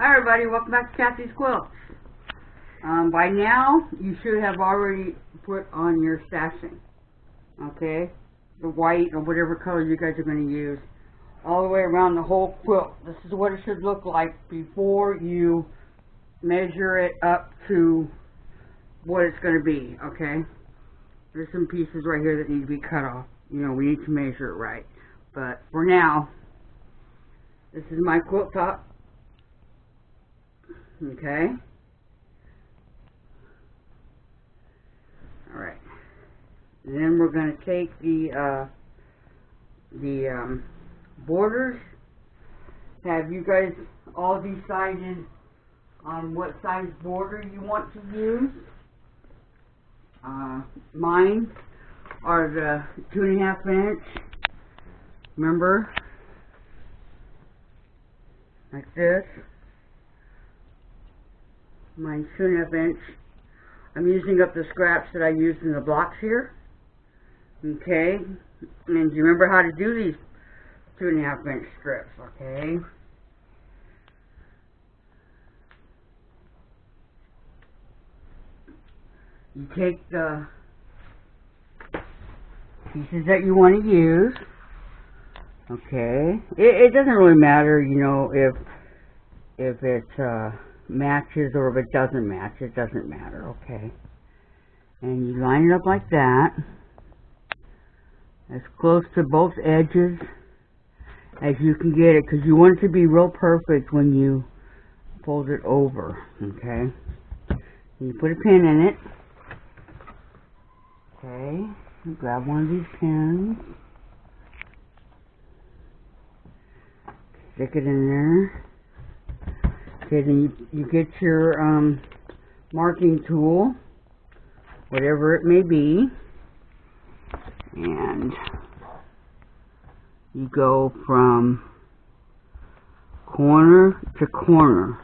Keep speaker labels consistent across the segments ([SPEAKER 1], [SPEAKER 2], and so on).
[SPEAKER 1] Hi everybody, welcome back to Kathy's Quilts. By now, you should have already put on your stashing, okay? The white or whatever color you guys are going to use all the way around the whole quilt. This is what it should look like before you measure it up to what it's going to be, okay? There's some pieces right here that need to be cut off. You know, we need to measure it right. But for now, this is my quilt top. Okay. Alright. And then we're going to take the borders. Have you guys all decided on what size border you want to use? Mine are the 2.5 inch. Remember? Like this. Mine's 2.5 inch. I'm using up the scraps that I used in the blocks here. Okay. And you remember how to do these 2.5 inch strips, okay? You take the pieces that you want to use. Okay. It doesn't really matter, you know, if it matches or if it doesn't match. It doesn't matter, okay. And you line it up like that, as close to both edges as you can get it, because you want it to be real perfect when you fold it over, okay. You put a pin in it. Okay, you grab one of these pins, stick it in there. Okay, then you get your marking tool, whatever it may be, and you go from corner to corner,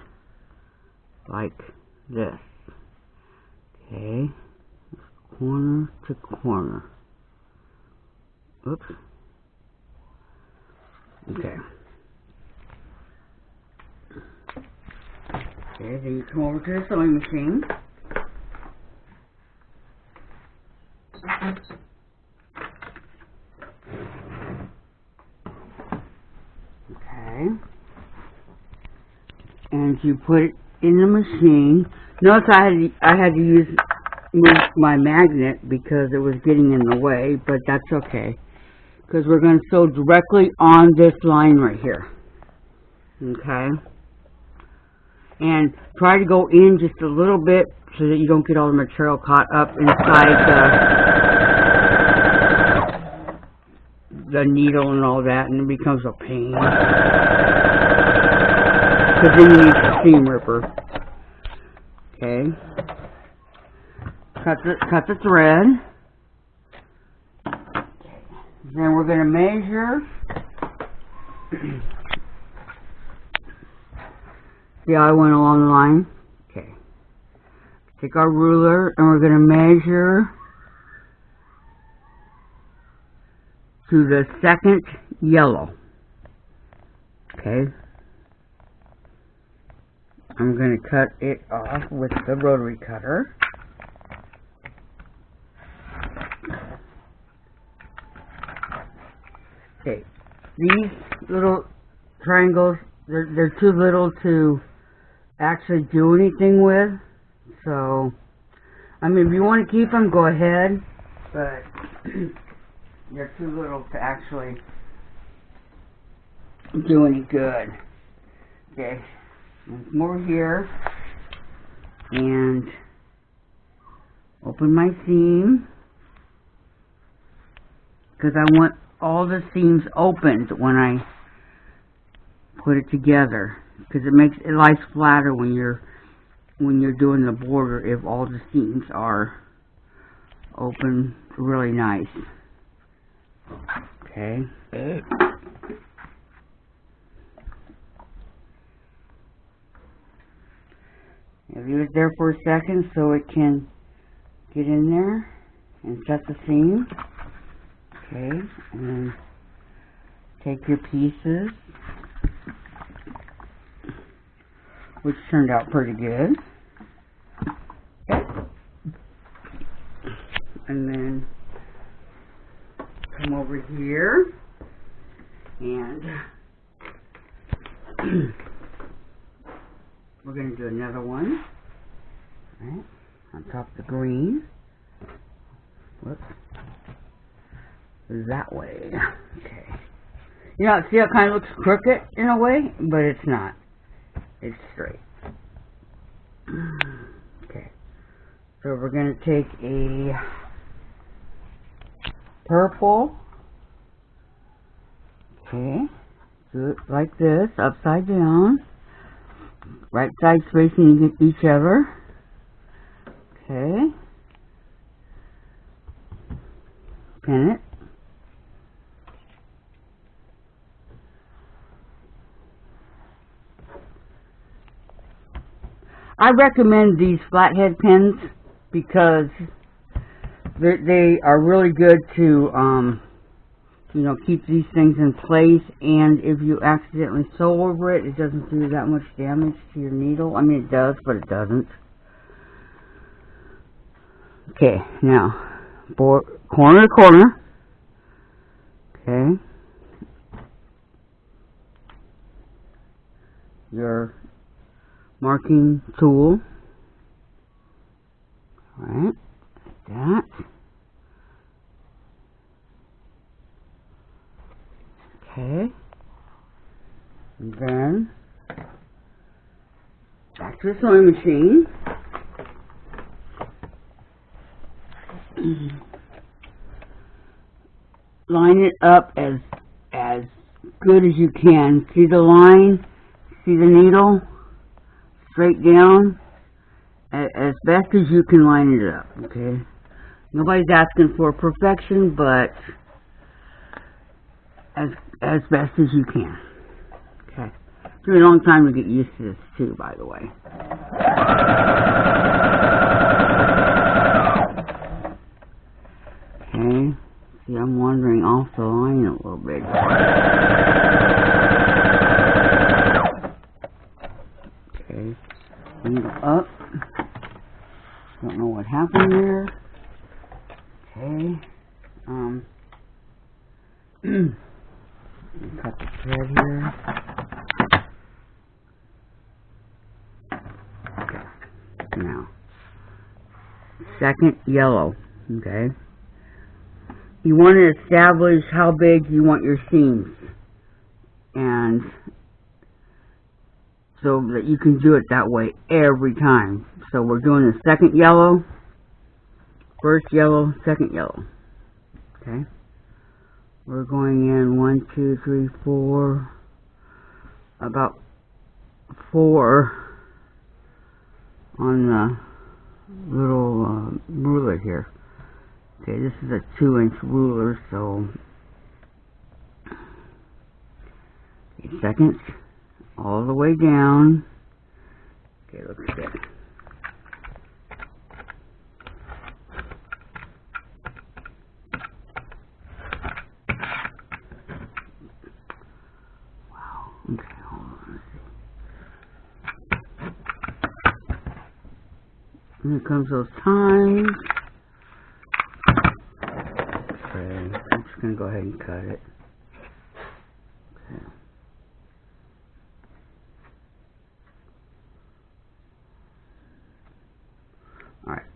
[SPEAKER 1] like this. Okay. Corner to corner. Oops. Okay. Okay, then you come over to the sewing machine. Okay. And you put it in the machine. Notice I had to move my magnet because it was getting in the way, but that's okay, because we're going to sew directly on this line right here. Okay, and try to go in just a little bit so that you don't get all the material caught up inside the needle and all that, and it becomes a pain, because then you need the seam ripper. Okay. Cut the thread. Then we're going to measure. See how I went along the line? Okay. Take our ruler and we're going to measure to the second yellow. Okay. I'm going to cut it off with the rotary cutter. Okay, these little triangles, they're too little to actually do anything with, so, I mean, if you want to keep them, go ahead, but they're too little to actually do any good. Okay, come over here, and open my seam, because I want all the seams opened when I put it together, because it lies flatter when you're doing the border if all the seams are open really nice. Okay. Leave it there for a second so it can get in there and set the seam. Okay, and then take your pieces, which turned out pretty good. Okay. And then come over here and we're going to do another one. Right, on top of the green. Whoops. That way. Okay. You know, see how it kind of looks crooked in a way, but it's not. It's straight. Okay. So we're going to take a purple. Okay. Do it like this, upside down. Right side facing each other. Okay. Pin it. I recommend these flathead pins because they are really good to, you know, keep these things in place, and if you accidentally sew over it, it doesn't do that much damage to your needle. I mean, it does, but it doesn't. Okay, now, corner to corner. Okay. Your marking tool. Alright, like that. Okay. And then back to the sewing machine. Line it up as good as you can. See the line? See the needle? Straight down. As best as you can line it up, okay? Nobody's asking for perfection, but as best as you can. Okay. It took me a long time to get used to this too, by the way. Okay. See, I'm wandering off the line a little bit. Okay. Needle up. Don't know what happened there. Okay. Cut the thread here. Okay. Now, second yellow. Okay. You want to establish how big you want your seams, and so that you can do it that way every time. So we're doing the second yellow, first yellow, second yellow. Okay. We're going in 1, 2, 3, 4, about 4 on the little ruler here. Okay, this is a 2-inch ruler, so 8 seconds, all the way down. Okay, looks good. Wow, okay, hold on, let's see. Here comes those times. Okay, I'm just going to go ahead and cut it. Okay. Alright.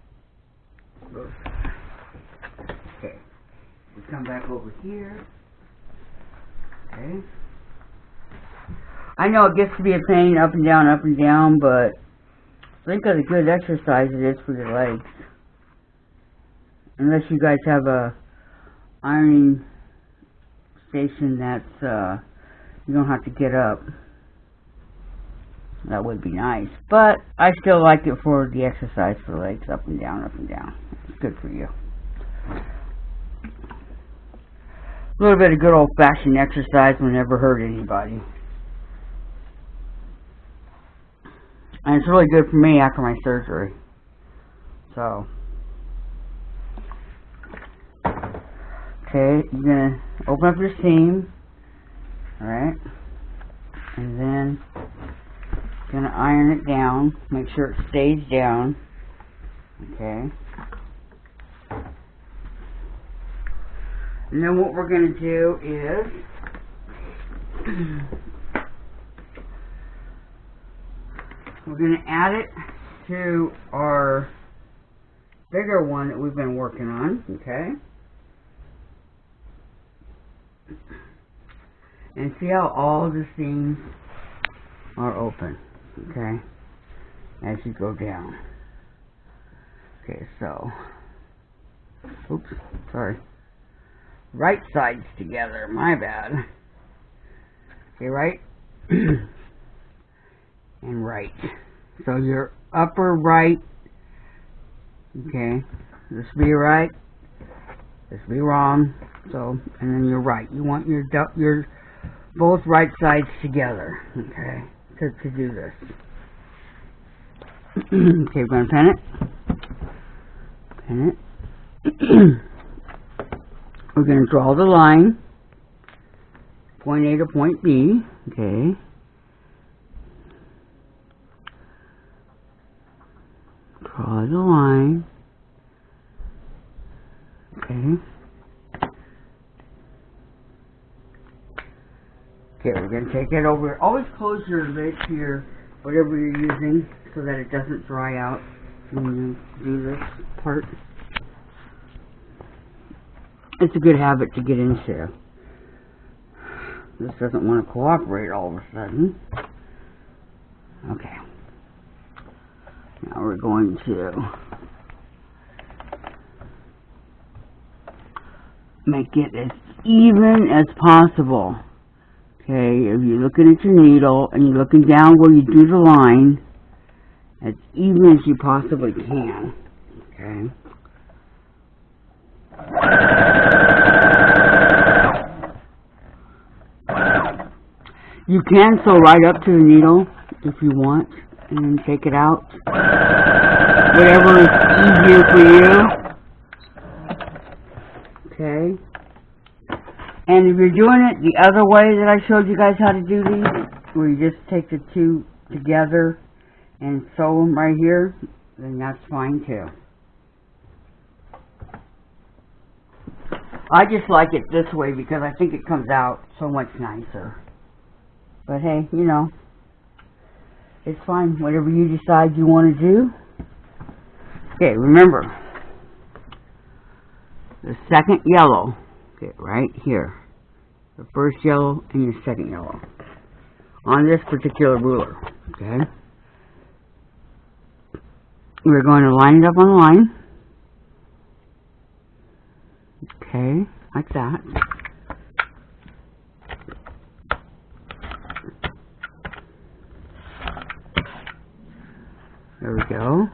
[SPEAKER 1] Okay. We come back over here. Okay. I know it gets to be a pain up and down, but think of the good exercise it is for your legs. Unless you guys have a ironing station that's you don't have to get up. That would be nice, but I still like it for the exercise for legs, up and down. It's good for you. A little bit of good old-fashioned exercise will never hurt anybody, and it's really good for me after my surgery. So okay, you're going to open up your seam, alright, and then Gonna iron it down, make sure it stays down. Okay. And then what we're gonna do is we're gonna add it to our bigger one that we've been working on. Okay. And see how all the seams are open, okay, as you go down. Okay, so, oops, sorry, right sides together, my bad. Okay, right, and right. So your upper right, okay, this be right, this be wrong, so, and then your right. You want your both right sides together, okay, to do this. Okay, we're going to pin it. Pin it. We're going to draw the line, point A to point B, okay. Draw the line, okay. Okay, we're going to take it over. Always close your lid to your, whatever you're using, so that it doesn't dry out when you do this part. It's a good habit to get into. This doesn't want to cooperate all of a sudden. Okay. Now we're going to make it as even as possible. Okay, if you're looking at your needle and you're looking down where you do the line, as even as you possibly can. Okay. You can sew right up to the needle if you want, and then take it out. Whatever is easier for you. Okay. And if you're doing it the other way that I showed you guys how to do these, where you just take the two together and sew them right here, then that's fine too. I just like it this way because I think it comes out so much nicer. But hey, you know, it's fine. Whatever you decide you want to do. Okay, remember, the second yellow, okay, right here. The first yellow and your second yellow. On this particular ruler, okay? We're going to line it up on the line. Okay, like that. There we go.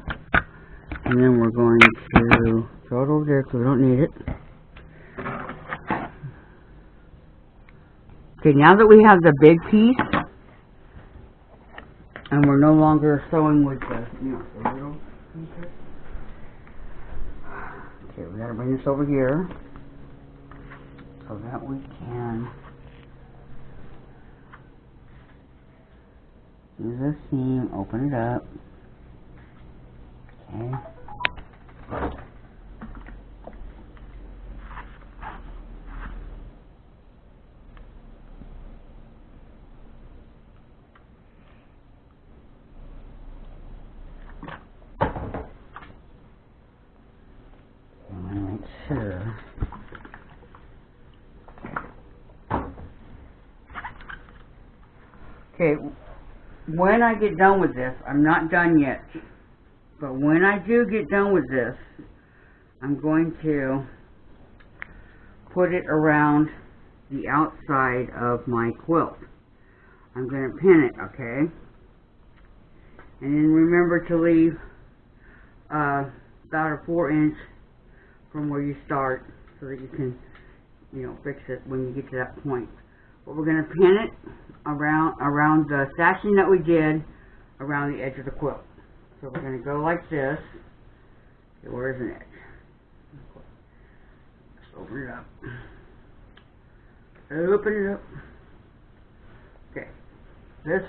[SPEAKER 1] And then we're going to throw it over there because we don't need it. Okay, now that we have the big piece, and we're no longer sewing with the, you know, the little pieces. Okay, we gotta bring this over here so that we can use this seam, open it up. Okay. Sure. Okay, when I get done with this, I'm not done yet, but when I do get done with this, I'm going to put it around the outside of my quilt. I'm going to pin it, okay? And then remember to leave about a 4-inch from where you start, so that you can, you know, fix it when you get to that point. But we're going to pin it around the stashing that we did around the edge of the quilt. So we're going to go like this. Okay, where's an edge? Just open it up. Open it up. Okay. This